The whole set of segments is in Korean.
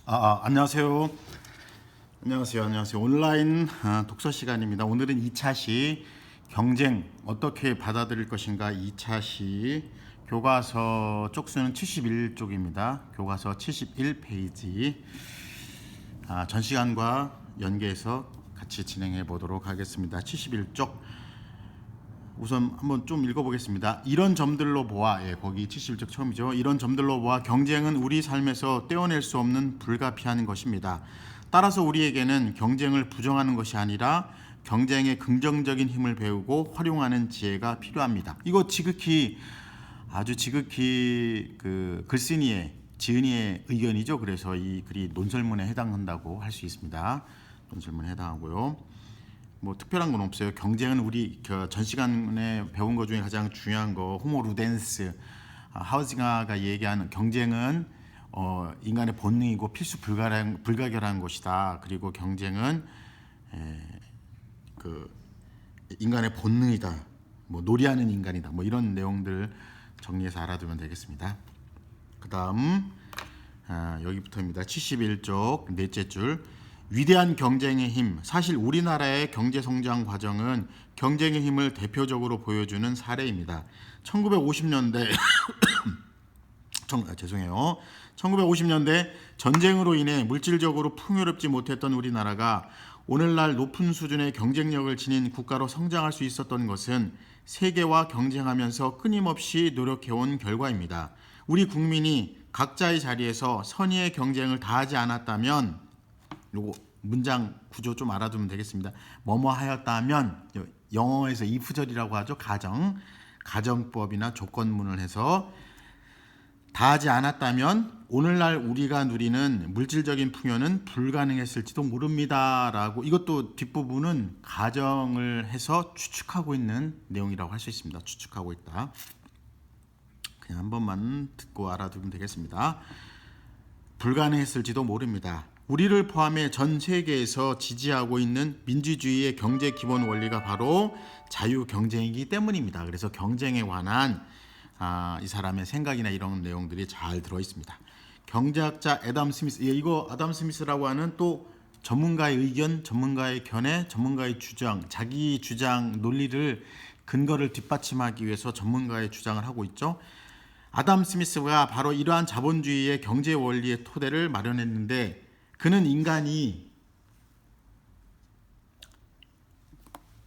안녕하세요. 안녕하세요. 온라인 독서 시간입니다. 오늘은 2차 시 경쟁 어떻게 받아들일 것인가 2차 시 교과서 쪽수는 71쪽입니다. 교과서 71페이지. 전 시간과 연계해서 같이 진행해 보도록 하겠습니다. 71쪽. 우선 한번 좀 읽어보겠습니다. 이런 점들로 보아, 거기 71쪽 처음이죠. 이런 점들로 보아 경쟁은 우리 삶에서 떼어낼 수 없는 불가피한 것입니다. 따라서 우리에게는 경쟁을 부정하는 것이 아니라 경쟁의 긍정적인 힘을 배우고 활용하는 지혜가 필요합니다. 이거 아주 지극히 그 글쓴이의 지은이의 의견이죠. 그래서 이 글이 논설문에 해당한다고 할 수 있습니다. 논설문에 해당하고요. 뭐 특별한 건 없어요. 경쟁은 우리 전 시간에 배운 것 중에 가장 중요한 거 호모 루덴스 하우징어가 얘기하는 경쟁은 인간의 본능이고 필수 불가결한 것이다. 그리고 경쟁은 그 인간의 본능이다. 뭐 놀이하는 인간이다. 뭐 이런 내용들 정리해서 알아두면 되겠습니다. 그다음 여기부터입니다. 71쪽 넷째 줄. 위대한 경쟁의 힘. 사실 우리나라의 경제 성장 과정은 경쟁의 힘을 대표적으로 보여주는 사례입니다. 1950년대 1950년대 전쟁으로 인해 물질적으로 풍요롭지 못했던 우리나라가 오늘날 높은 수준의 경쟁력을 지닌 국가로 성장할 수 있었던 것은 세계와 경쟁하면서 끊임없이 노력해온 결과입니다. 우리 국민이 각자의 자리에서 선의의 경쟁을 다하지 않았다면, 요거 문장 구조 좀 알아두면 되겠습니다. 뭐뭐 하였다면, 영어에서 if절이라고 하죠. 가정법이나 조건문을 해서 다하지 않았다면 오늘날 우리가 누리는 물질적인 풍요는 불가능했을지도 모릅니다. 라고, 이것도 뒷부분은 가정을 해서 추측하고 있는 내용이라고 할 수 있습니다. 추측하고 있다. 그냥 한 번만 듣고 알아두면 되겠습니다. 불가능했을지도 모릅니다. 우리를 포함해 전 세계에서 지지하고 있는 민주주의의 경제 기본 원리가 바로 자유 경쟁이기 때문입니다. 그래서 경쟁에 관한 이 사람의 생각이나 이런 내용들이 잘 들어 있습니다. 경제학자 애덤 스미스, 이거 애덤 스미스라고 하는 또 전문가의 의견, 전문가의 견해, 전문가의 주장, 자기 주장 논리를 근거를 뒷받침하기 위해서 전문가의 주장을 하고 있죠. 애덤 스미스가 바로 이러한 자본주의의 경제 원리의 토대를 마련했는데, 그는 인간이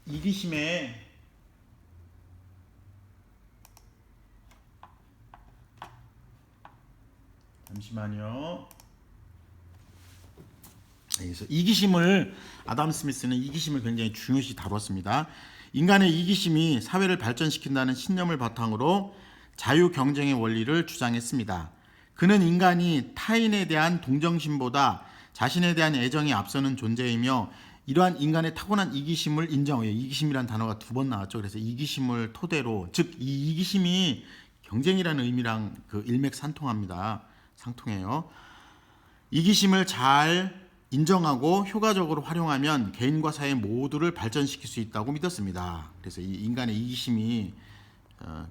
이기심에 잠시만요. 그래서 이기심을, 애덤 스미스는 이기심을 굉장히 중요시 다뤘습니다. 인간의 이기심이 사회를 발전시킨다는 신념을 바탕으로 자유 경쟁의 원리를 주장했습니다. 그는 인간이 타인에 대한 동정심보다 자신에 대한 애정이 앞서는 존재이며, 이러한 인간의 타고난 이기심을 인정해요. 이기심이라는 단어가 2번 나왔죠. 그래서 이기심을 토대로, 즉 이 이기심이 경쟁이라는 의미랑 그 일맥상통합니다. 상통해요. 이기심을 잘 인정하고 효과적으로 활용하면 개인과 사회 모두를 발전시킬 수 있다고 믿었습니다. 그래서 이 인간의 이기심이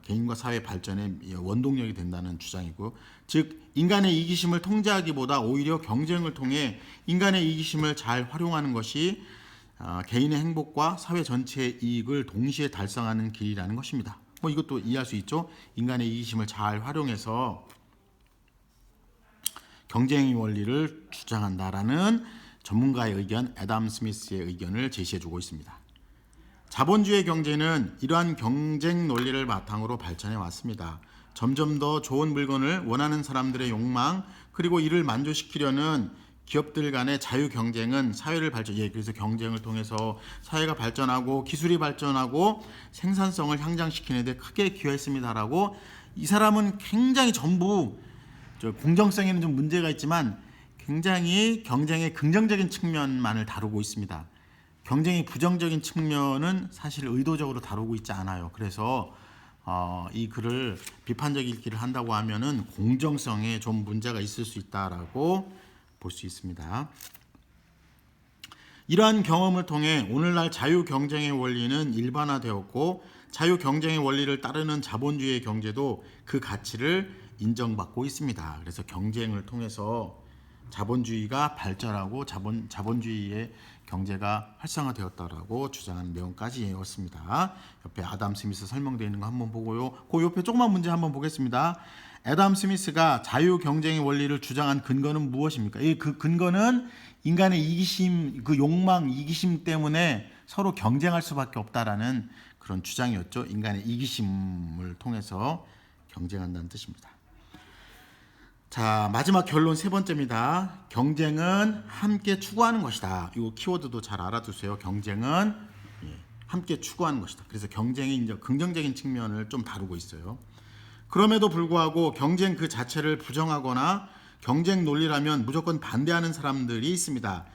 개인과 사회 발전의 원동력이 된다는 주장이고, 즉 인간의 이기심을 통제하기보다 오히려 경쟁을 통해 인간의 이기심을 잘 활용하는 것이 개인의 행복과 사회 전체의 이익을 동시에 달성하는 길이라는 것입니다. 뭐 이것도 이해할 수 있죠. 인간의 이기심을 잘 활용해서 경쟁의 원리를 주장한다라는 전문가의 의견, 애덤 스미스의 의견을 제시해주고 있습니다. 자본주의 경제는 이러한 경쟁 논리를 바탕으로 발전해 왔습니다. 점점 더 좋은 물건을 원하는 사람들의 욕망, 그리고 이를 만족시키려는 기업들 간의 자유 경쟁은 사회를 그래서 경쟁을 통해서 사회가 발전하고 기술이 발전하고 생산성을 향상시키는 데 크게 기여했습니다라고, 이 사람은 굉장히 전부 공정성에는 좀 문제가 있지만 굉장히 경쟁의 긍정적인 측면만을 다루고 있습니다. 경쟁의 부정적인 측면은 사실 의도적으로 다루고 있지 않아요. 그래서 이 글을 비판적 읽기를 한다고 하면은 공정성에 좀 문제가 있을 수 있다라고 볼 수 있습니다. 이러한 경험을 통해 오늘날 자유 경쟁의 원리는 일반화되었고, 자유 경쟁의 원리를 따르는 자본주의의 경제도 그 가치를 인정받고 있습니다. 그래서 경쟁을 통해서 자본주의가 발전하고 자본주의의 경제가 활성화되었다라고 주장하는 내용까지였습니다. 옆에 아담 스미스 설명되어 있는 거 한번 보고요. 그 옆에 조그만 문제 한번 보겠습니다. 애덤 스미스가 자유 경쟁의 원리를 주장한 근거는 무엇입니까? 그 근거는 인간의 이기심, 그 욕망, 이기심 때문에 서로 경쟁할 수밖에 없다라는 그런 주장이었죠. 인간의 이기심을 통해서 경쟁한다는 뜻입니다. 자, 마지막 결론 세 번째입니다. 경쟁은 함께 추구하는 것이다. 이 키워드도 잘 알아두세요. 경쟁은 함께 추구하는 것이다. 그래서 경쟁의 이제 긍정적인 측면을 좀 다루고 있어요. 그럼에도 불구하고 경쟁 그 자체를 부정하거나 경쟁 논리라면 무조건 반대하는 사람들이 있습니다.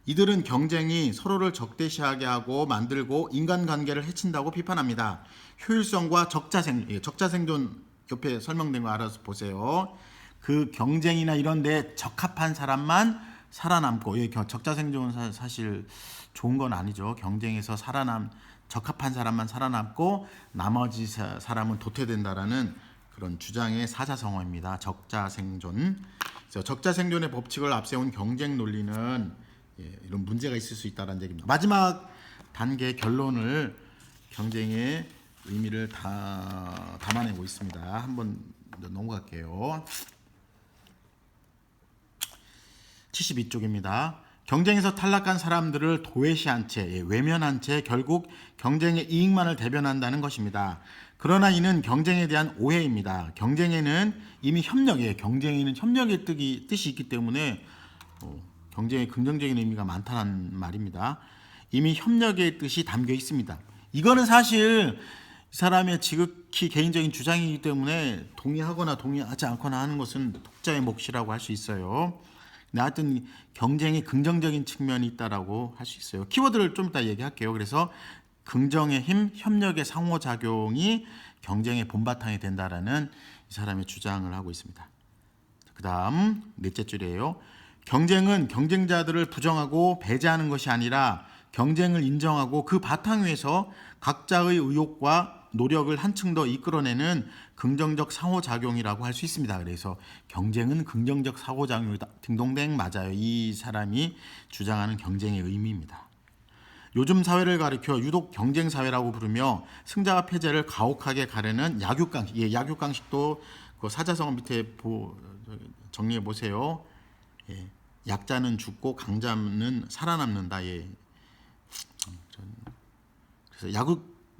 이들은 경쟁이 서로를 적대시하게 하고 만들고 인간관계를 해친다고 비판합니다. 효율성과 적자생존 옆에 설명된 거 알아서 보세요. 그 경쟁이나 이런 데 적합한 사람만 살아남고, 적자생존은 사실 좋은 건 아니죠. 경쟁에서 적합한 사람만 살아남고 나머지 사람은 도태된다라는 그런 주장의 사자성어입니다. 적자생존. 그래서 적자생존의 법칙을 앞세운 경쟁 논리는 이런 문제가 있을 수 있다는 얘기입니다. 마지막 단계 결론을 경쟁의 의미를 담아내고 있습니다. 한번 넘어갈게요. 72쪽입니다. 경쟁에서 탈락한 사람들을 도외시한 채, 외면한 채 결국 경쟁의 이익만을 대변한다는 것입니다. 그러나 이는 경쟁에 대한 오해입니다. 경쟁에는 이미 경쟁에는 협력의 뜻이 있기 때문에 경쟁의 긍정적인 의미가 많다는 말입니다. 이미 협력의 뜻이 담겨 있습니다. 이거는 사실 이 사람의 지극히 개인적인 주장이기 때문에 동의하거나 동의하지 않거나 하는 것은 독자의 몫이라고 할 수 있어요. 하여튼 경쟁의 긍정적인 측면이 있다라고 할 수 있어요. 키워드를 좀 이따 얘기할게요. 그래서 긍정의 힘, 협력의 상호작용이 경쟁의 본바탕이 된다라는 이 사람의 주장을 하고 있습니다. 그 다음 넷째 줄이에요. 경쟁은 경쟁자들을 부정하고 배제하는 것이 아니라 경쟁을 인정하고 그 바탕 위에서 각자의 의욕과 노력을 한층 더 이끌어내는 긍정적 상호작용이라고 할 수 있습니다. 그래서 경쟁은 긍정적 상호작용이다. 딩동댕 맞아요. 이 사람이 주장하는 경쟁의 의미입니다. 요즘 사회를 가리켜 유독 경쟁 사회라고 부르며 승자와 패배를 가혹하게 가르는 약육강식. 약육강식도 그 사자성어 밑에 정리해 보세요. 약자는 죽고 강자는 살아남는다. 그래서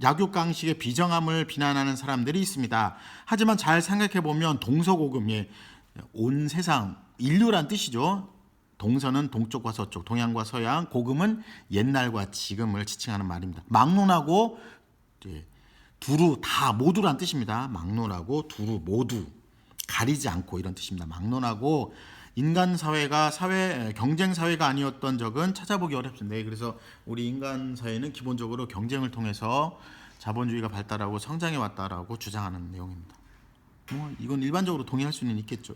약육강식의 비정함을 비난하는 사람들이 있습니다. 하지만 잘 생각해보면 동서고금, 온 세상, 인류란 뜻이죠. 동서는 동쪽과 서쪽, 동양과 서양, 고금은 옛날과 지금을 지칭하는 말입니다. 막론하고 두루, 다 모두란 뜻입니다. 막론하고 두루, 모두, 가리지 않고 이런 뜻입니다. 막론하고 인간 사회가 경쟁 사회가 아니었던 적은 찾아보기 어렵습니다. 그래서 우리 인간 사회는 기본적으로 경쟁을 통해서 자본주의가 발달하고 성장해 왔다라고 주장하는 내용입니다. 이건 일반적으로 동의할 수는 있겠죠.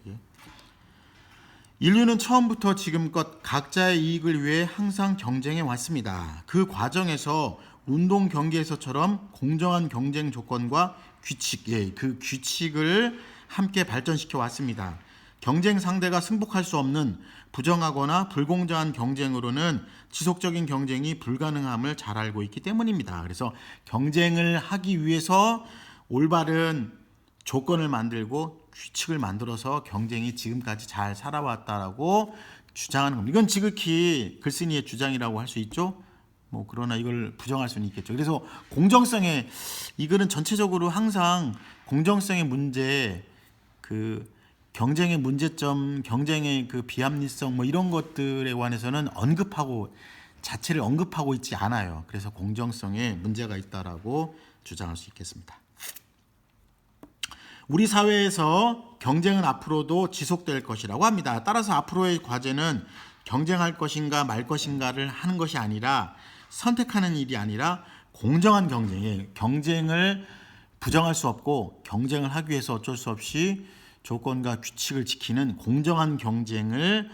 인류는 처음부터 지금껏 각자의 이익을 위해 항상 경쟁해 왔습니다. 그 과정에서 운동 경기에서처럼 공정한 경쟁 조건과 규칙, 그 규칙을 함께 발전시켜 왔습니다. 경쟁 상대가 승복할 수 없는 부정하거나 불공정한 경쟁으로는 지속적인 경쟁이 불가능함을 잘 알고 있기 때문입니다. 그래서 경쟁을 하기 위해서 올바른 조건을 만들고 규칙을 만들어서 경쟁이 지금까지 잘 살아왔다라고 주장하는 겁니다. 이건 지극히 글쓴이의 주장이라고 할 수 있죠. 그러나 이걸 부정할 수는 있겠죠. 그래서 공정성의, 이 글은 전체적으로 항상 공정성의 문제, 그 경쟁의 문제점, 경쟁의 그 비합리성 이런 것들에 관해서는 자체를 언급하고 있지 않아요. 그래서 공정성에 문제가 있다라고 주장할 수 있겠습니다. 우리 사회에서 경쟁은 앞으로도 지속될 것이라고 합니다. 따라서 앞으로의 과제는 경쟁할 것인가 말 것인가를 하는 것이 아니라, 선택하는 일이 아니라 공정한 경쟁을 부정할 수 없고, 경쟁을 하기 위해서 어쩔 수 없이 조건과 규칙을 지키는 공정한 경쟁을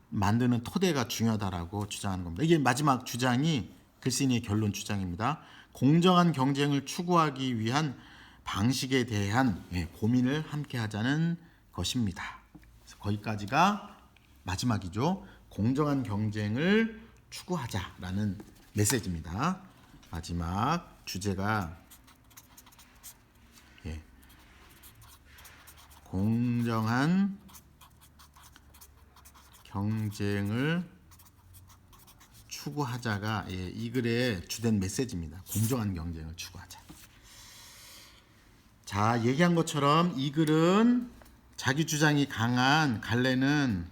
만드는 토대가 중요하다라고 주장하는 겁니다. 이게 마지막 주장이 글쓴이의 결론 주장입니다. 공정한 경쟁을 추구하기 위한 방식에 대한 고민을 함께 하자는 것입니다. 그래서 거기까지가 마지막이죠. 공정한 경쟁을 추구하자라는 메시지입니다. 마지막 주제가 공정한 경쟁을 추구하자가 이 글의 주된 메시지입니다. 공정한 경쟁을 추구하자. 자, 얘기한 것처럼 이 글은 자기 주장이 강한 갈래는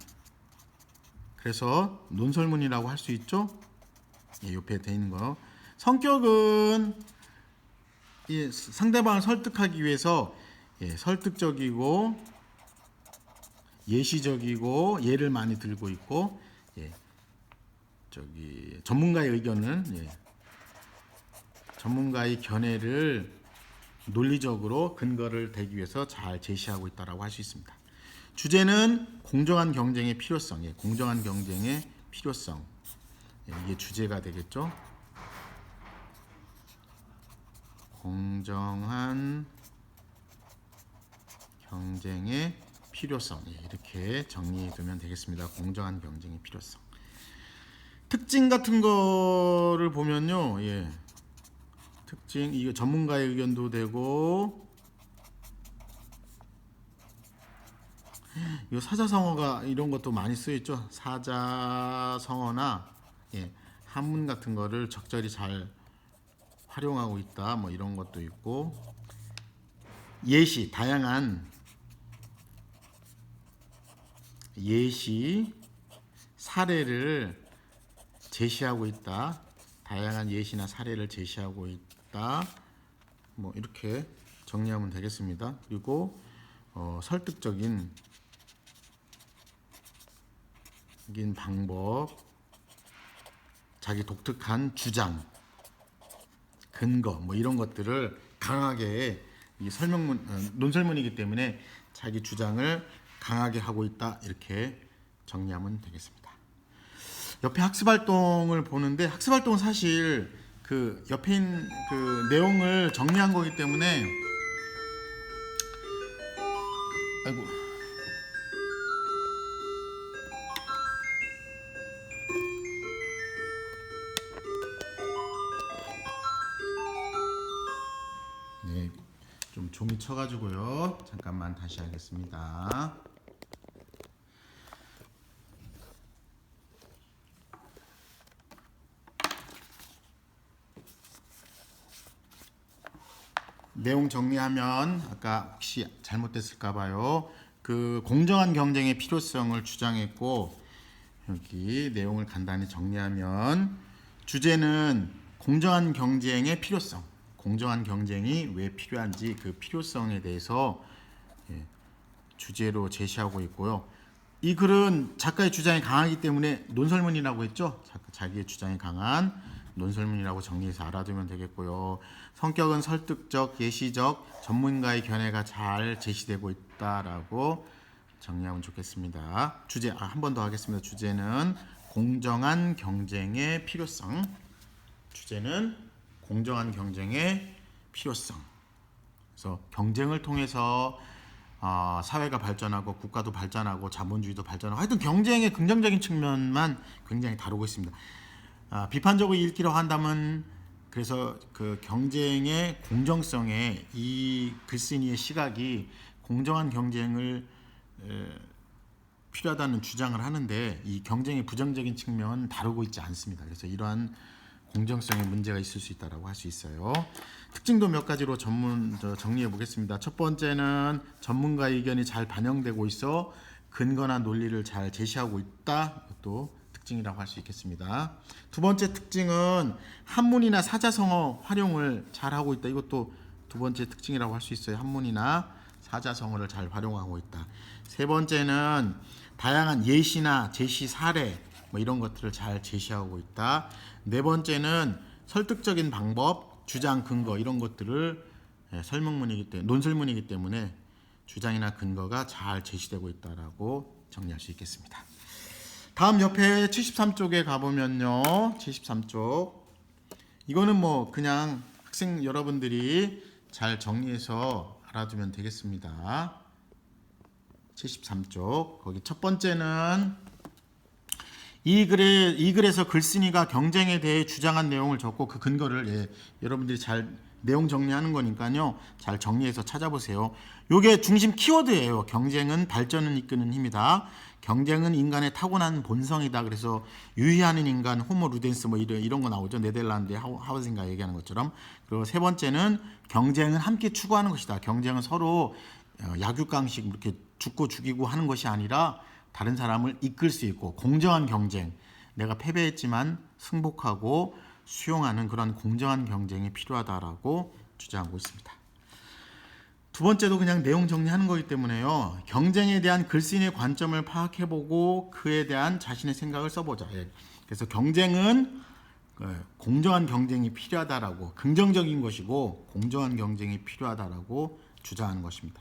그래서 논설문이라고 할 수 있죠. 옆에 돼 있는 거. 성격은 상대방을 설득하기 위해서 설득적이고 예시적이고 예를 많이 들고 있고 전문가의 의견은 전문가의 견해를 논리적으로 근거를 대기 위해서 잘 제시하고 있다라고 할 수 있습니다. 주제는 공정한 경쟁의 필요성, 공정한 경쟁의 필요성. 이게 주제가 되겠죠. 공정한 경쟁의 필요성. 이렇게 정리해 두면 되겠습니다. 공정한 경쟁의 필요성. 특징 같은 거를 보면요. 특징, 이거 전문가의 의견도 되고, 이 사자성어가 이런 것도 많이 쓰여있죠. 사자성어나 한문 같은 거를 적절히 잘 활용하고 있다. 뭐 이런 것도 있고, 예시, 다양한 예시, 사례를 제시하고 있다. 다양한 예시나 사례를 제시하고 있다. 뭐 이렇게 정리하면 되겠습니다. 그리고 설득적인 방법, 자기 독특한 주장, 근거, 뭐 이런 것들을 강하게 이 논설문이기 때문에 자기 주장을 강하게 하고 있다. 이렇게 정리하면 되겠습니다. 옆에 학습활동을 보는데 학습활동은 사실 그 옆에 있는 그 내용을 정리한 거기 때문에 아이고 좀 좀이 쳐가지고요. 잠깐만 다시 하겠습니다. 내용 정리하면 아까 혹시 잘못됐을까 봐요. 그 공정한 경쟁의 필요성을 주장했고 여기 내용을 간단히 정리하면 주제는 공정한 경쟁의 필요성, 공정한 경쟁이 왜 필요한지 그 필요성에 대해서 주제로 제시하고 있고요. 이 글은 작가의 주장이 강하기 때문에 논설문이라고 했죠. 자기의 주장이 강한 논설문이라고 정리해서 알아두면 되겠고요. 성격은 설득적, 예시적, 전문가의 견해가 잘 제시되고 있다라고 정리하면 좋겠습니다. 주제 한 번 더 하겠습니다. 주제는 공정한 경쟁의 필요성. 주제는 공정한 경쟁의 필요성. 그래서 경쟁을 통해서 사회가 발전하고 국가도 발전하고 자본주의도 발전하고 하여튼 경쟁의 긍정적인 측면만 굉장히 다루고 있습니다. 비판적으로 읽기로 한다면 그래서 그 경쟁의 공정성에 이 글쓴이의 시각이 공정한 경쟁을 필요하다는 주장을 하는데 이 경쟁의 부정적인 측면은 다루고 있지 않습니다. 그래서 이러한 공정성에 문제가 있을 수 있다고 할 수 있어요. 특징도 몇 가지로 정리해 보겠습니다. 첫 번째는 전문가의 의견이 잘 반영되고 있어 근거나 논리를 잘 제시하고 있다. 이것도 특징이라고 할 수 있겠습니다. 두 번째 특징은 한문이나 사자성어 활용을 잘 하고 있다. 이것도 두 번째 특징이라고 할 수 있어요. 한문이나 사자성어를 잘 활용하고 있다. 세 번째는 다양한 예시나 제시 사례 뭐 이런 것들을 잘 제시하고 있다. 네 번째는 설득적인 방법, 주장, 근거 이런 것들을 논설문이기 때문에 주장이나 근거가 잘 제시되고 있다라고 정리할 수 있겠습니다. 다음 옆에 73쪽에 가보면요. 73쪽 이거는 뭐 그냥 학생 여러분들이 잘 정리해서 알아두면 되겠습니다. 73쪽 거기 첫 번째는 이 글에서 글쓴이가 경쟁에 대해 주장한 내용을 적고 그 근거를 여러분들이 잘 내용 정리하는 거니까요. 잘 정리해서 찾아보세요. 요게 중심 키워드예요. 경쟁은 발전을 이끄는 힘이다. 경쟁은 인간의 타고난 본성이다. 그래서 유희하는 인간, 호모 루덴스 뭐 이런 거 나오죠. 네덜란드의 하우징가 얘기하는 것처럼. 그리고 세 번째는 경쟁은 함께 추구하는 것이다. 경쟁은 서로 약육강식 이렇게 죽고 죽이고 하는 것이 아니라 다른 사람을 이끌 수 있고 공정한 경쟁, 내가 패배했지만 승복하고 수용하는 그런 공정한 경쟁이 필요하다라고 주장하고 있습니다. 두 번째도 그냥 내용 정리하는 거기 때문에요. 경쟁에 대한 글쓴이의 관점을 파악해보고 그에 대한 자신의 생각을 써보자. 그래서 경쟁은 공정한 경쟁이 필요하다라고, 긍정적인 것이고 공정한 경쟁이 필요하다라고 주장하는 것입니다.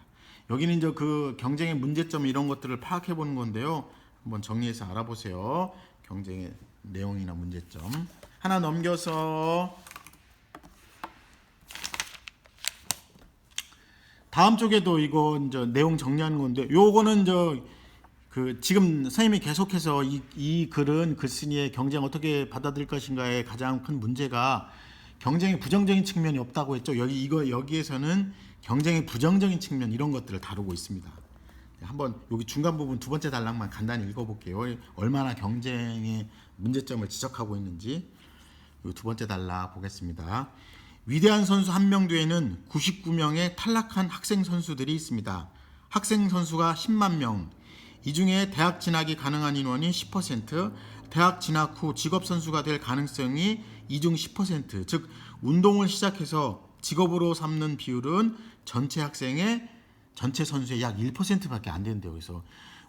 여기는 이제 그 경쟁의 문제점 이런 것들을 파악해 보는 건데요. 한번 정리해서 알아보세요. 경쟁의 내용이나 문제점. 하나 넘겨서 다음 쪽에도 이거 이제 내용 정리하는 건데, 요거는 그 지금 선생님이 계속해서 이 글은 글쓴이의 경쟁 어떻게 받아들일 것인가의 가장 큰 문제가 경쟁의 부정적인 측면이 없다고 했죠. 여기에서는 경쟁의 부정적인 측면 이런 것들을 다루고 있습니다. 한번 여기 중간 부분 두 번째 단락만 간단히 읽어볼게요. 얼마나 경쟁의 문제점을 지적하고 있는지. 두 번째 단락 보겠습니다. 위대한 선수 한 명 뒤에는 99명의 탈락한 학생 선수들이 있습니다. 학생 선수가 10만 명. 이 중에 대학 진학이 가능한 인원이 10%, 대학 진학 후 직업 선수가 될 가능성이 이중 10%, 즉 운동을 시작해서 직업으로 삼는 비율은 전체 선수의 약 1%밖에 안 된대요. 그래서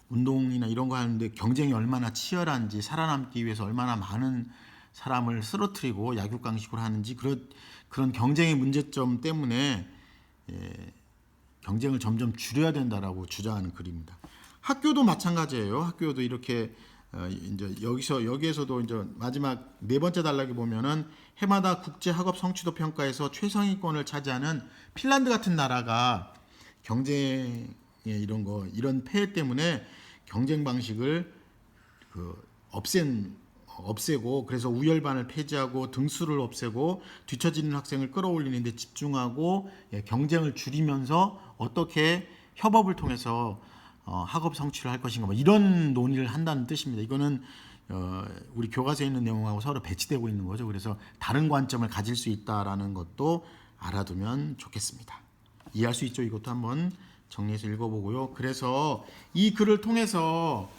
운동이나 이런 거 하는데 경쟁이 얼마나 치열한지, 살아남기 위해서 얼마나 많은 사람을 쓰러뜨리고 약육강식으로 하는지, 그런 경쟁의 문제점 때문에 경쟁을 점점 줄여야 된다라고 주장하는 글입니다. 학교도 마찬가지예요. 학교도 이렇게 이제 여기에서도 이제 마지막 네 번째 단락에 보면은 해마다 국제 학업 성취도 평가에서 최상위권을 차지하는 핀란드 같은 나라가 경쟁의 이런 폐해 때문에 경쟁 방식을 없애고, 그래서 우열반을 폐지하고 등수를 없애고 뒤처지는 학생을 끌어올리는 데 집중하고 경쟁을 줄이면서 어떻게 협업을 통해서 학업 성취를 할 것인가, 뭐 이런 논의를 한다는 뜻입니다. 이거는 우리 교과서에 있는 내용하고 서로 배치되고 있는 거죠. 그래서 다른 관점을 가질 수 있다라는 것도 알아두면 좋겠습니다. 이해할 수 있죠? 이것도 한번 정리해서 읽어보고요. 그래서 이 글을 통해서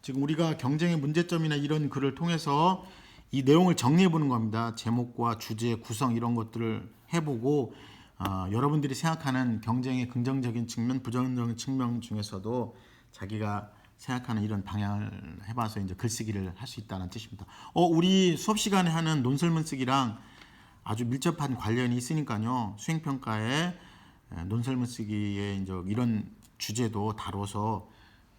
지금 우리가 경쟁의 문제점이나 이런 글을 통해서 이 내용을 정리해 보는 겁니다. 제목과 주제, 구성 이런 것들을 해보고 여러분들이 생각하는 경쟁의 긍정적인 측면, 부정적인 측면 중에서도 자기가 생각하는 이런 방향을 해봐서 이제 글쓰기를 할 수 있다는 뜻입니다. 우리 수업 시간에 하는 논설문 쓰기랑 아주 밀접한 관련이 있으니까요. 수행평가에 논설문 쓰기에 이제 이런 주제도 다뤄서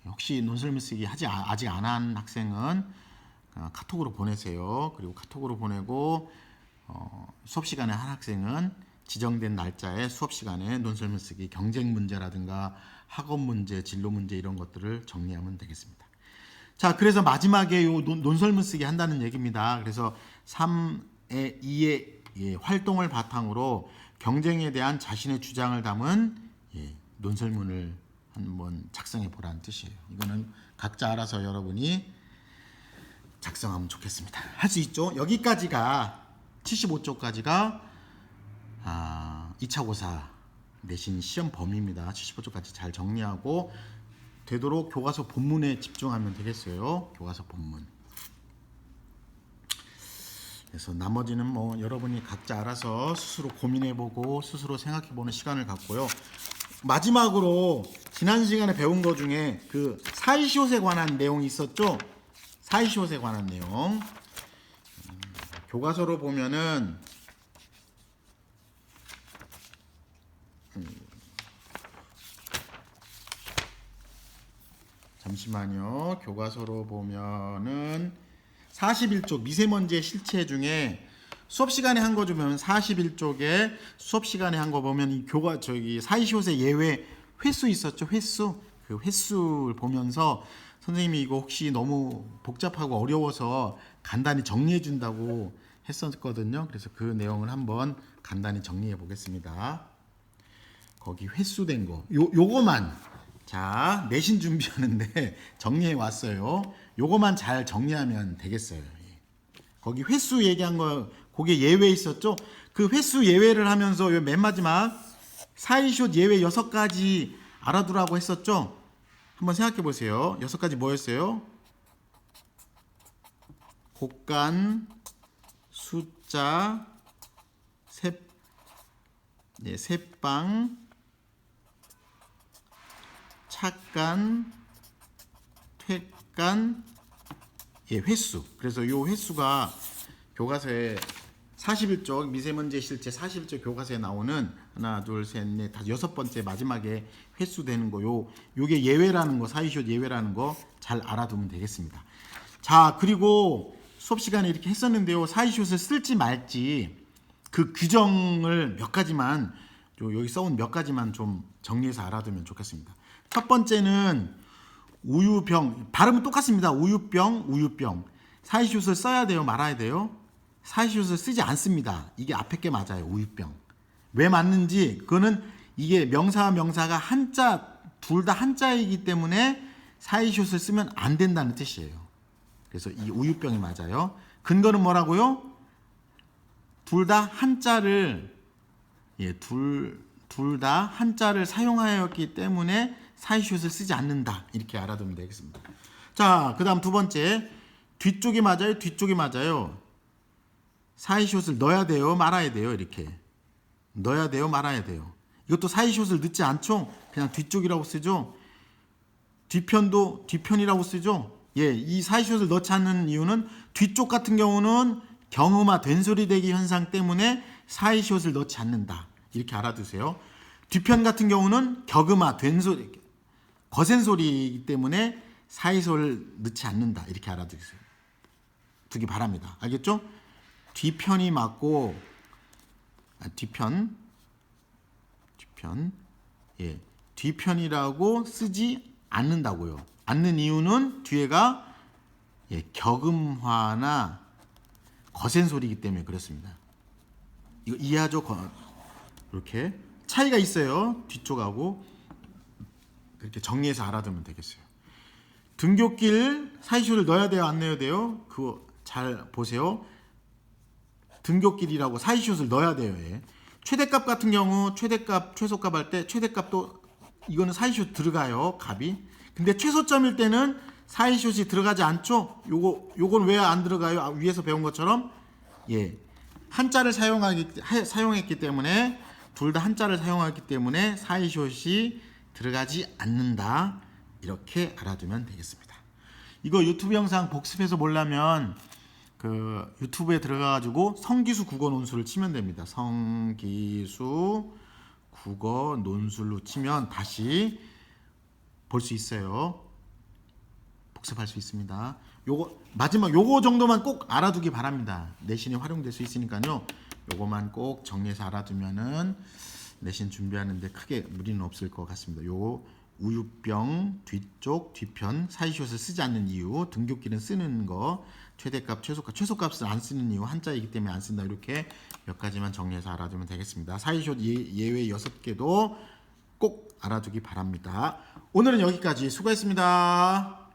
혹시 논설문 쓰기 아직 안 한 학생은 카톡으로 보내세요. 그리고 카톡으로 보내고 수업 시간에 한 학생은 지정된 날짜에 수업 시간에 논설문 쓰기, 경쟁 문제라든가 학업 문제, 진로 문제 이런 것들을 정리하면 되겠습니다. 자, 그래서 마지막에 요 논설문 쓰기 한다는 얘기입니다. 그래서 3의 2의 활동을 바탕으로 경쟁에 대한 자신의 주장을 담은 논설문을 한번 작성해 보라는 뜻이에요. 이거는 각자 알아서 여러분이 작성하면 좋겠습니다. 할 수 있죠? 여기까지가 75쪽까지가 2차 고사 내신 시험 범위입니다. 75쪽까지 잘 정리하고 되도록 교과서 본문에 집중하면 되겠어요. 교과서 본문. 그래서 나머지는 뭐 여러분이 각자 알아서 스스로 고민해보고 스스로 생각해보는 시간을 갖고요. 마지막으로 지난 시간에 배운 것 중에 그 사이시옷에 관한 내용이 있었죠. 사이시옷에 관한 내용. 교과서로 보면은 잠시만요. 교과서로 보면은 41쪽 미세먼지의 실체 중에 수업 시간에 한 거 보면 41쪽에 수업 시간에 한 거 보면 이 사이시옷의 예외 횟수 있었죠. 횟수. 그 횟수를 보면서 선생님이 이거 혹시 너무 복잡하고 어려워서 간단히 정리해 준다고 했었거든요. 그래서 그 내용을 한번 간단히 정리해 보겠습니다. 거기 횟수된 거 요거만 자 내신 준비하는데 정리해 왔어요. 요거만 잘 정리하면 되겠어요. 거기 횟수 얘기한 거 그게 예외 있었죠. 그 횟수 예외를 하면서 요 맨 마지막 사이숏 예외 6가지 알아두라고 했었죠. 한번 생각해 보세요. 6가지 뭐였어요? 곡간, 숫자, 새빵, 착간, 퇴간, 횟수. 그래서 요 횟수가 교과서에 41쪽 미세먼지 실제 41쪽 교과서에 나오는 하나, 둘, 셋, 넷, 다섯, 6번째 마지막에 횟수 되는 거 요게 예외라는 거 사이숏 예외라는 거 잘 알아두면 되겠습니다. 자, 그리고 수업 시간에 이렇게 했었는데요. 사이숏을 쓸지 말지 그 규정을 몇 가지만 여기 써온 몇 가지만 좀 정리해서 알아두면 좋겠습니다. 첫 번째는 우유병 발음은 똑같습니다. 우유병 사이숏을 써야 돼요, 말아야 돼요? 사이숏을 쓰지 않습니다. 이게 앞에 게 맞아요. 우유병. 왜 맞는지 그거는 이게 명사와 명사가 한자 둘 다 한자이기 때문에 사이숏을 쓰면 안 된다는 뜻이에요. 그래서 이 우유병이 맞아요. 근거는 뭐라고요? 둘 다 한자를 둘 다 한자를 사용하였기 때문에 사이숏을 쓰지 않는다. 이렇게 알아두면 되겠습니다. 자, 그다음 두 번째 뒤쪽이 맞아요, 뒤쪽이 맞아요. 사이숏을 넣어야 돼요, 말아야 돼요. 이렇게 넣어야 돼요, 말아야 돼요. 이것도 사이숏을 넣지 않죠. 그냥 뒤쪽이라고 쓰죠. 뒤편도 뒤편이라고 쓰죠. 이 사이숏을 넣지 않는 이유는 뒤쪽 같은 경우는 경음화 된소리 대기 현상 때문에 사이숏을 넣지 않는다. 이렇게 알아두세요. 뒤편 같은 경우는 격음화 된소리 거센 소리이기 때문에 사이숏을 넣지 않는다. 이렇게 알아두세요. 두기 바랍니다. 알겠죠? 뒤편이 맞고 뒤편이라고 쓰지 않는다고요. 않는 이유는 뒤에가 격음화나 거센 소리이기 때문에 그렇습니다. 이거 이해하죠? 이렇게 차이가 있어요. 뒤쪽하고 그렇게 정리해서 알아두면 되겠어요. 등굣길 사이숏을 넣어야 돼요, 안 넣어야 돼요? 그거 잘 보세요. 등굣길이라고 사이숏을 넣어야 돼요. 최대값 같은 경우 최대값 최소값 할 때 최대값도 이거는 사이숏 들어가요, 값이. 근데 최소점일 때는 사이숏이 들어가지 않죠. 요건 왜 안 들어가요? 위에서 배운 것처럼 한자를 사용했기 때문에 둘 다 한자를 사용하기 때문에 사이숏이 들어가지 않는다. 이렇게 알아두면 되겠습니다. 이거 유튜브 영상 복습해서 보려면 그 유튜브에 들어가가지고 성기수 국어 논술을 치면 됩니다. 성기수 국어 논술로 치면 다시 볼 수 있어요. 복습할 수 있습니다. 요거 마지막 요거 정도만 꼭 알아두기 바랍니다. 내신에 활용될 수 있으니까요. 요거만 꼭 정리해서 알아두면은 내신 준비하는데 크게 무리는 없을 것 같습니다. 요 우유병 뒤쪽 뒤편 사이숏을 쓰지 않는 이유, 등굣길은 쓰는 거, 최대값 최소값을 안 쓰는 이유, 한자이기 때문에 안 쓴다. 이렇게 몇 가지만 정리해서 알아두면 되겠습니다. 사이숏 예외 6개도 꼭 알아두기 바랍니다. 오늘은 여기까지 수고했습니다.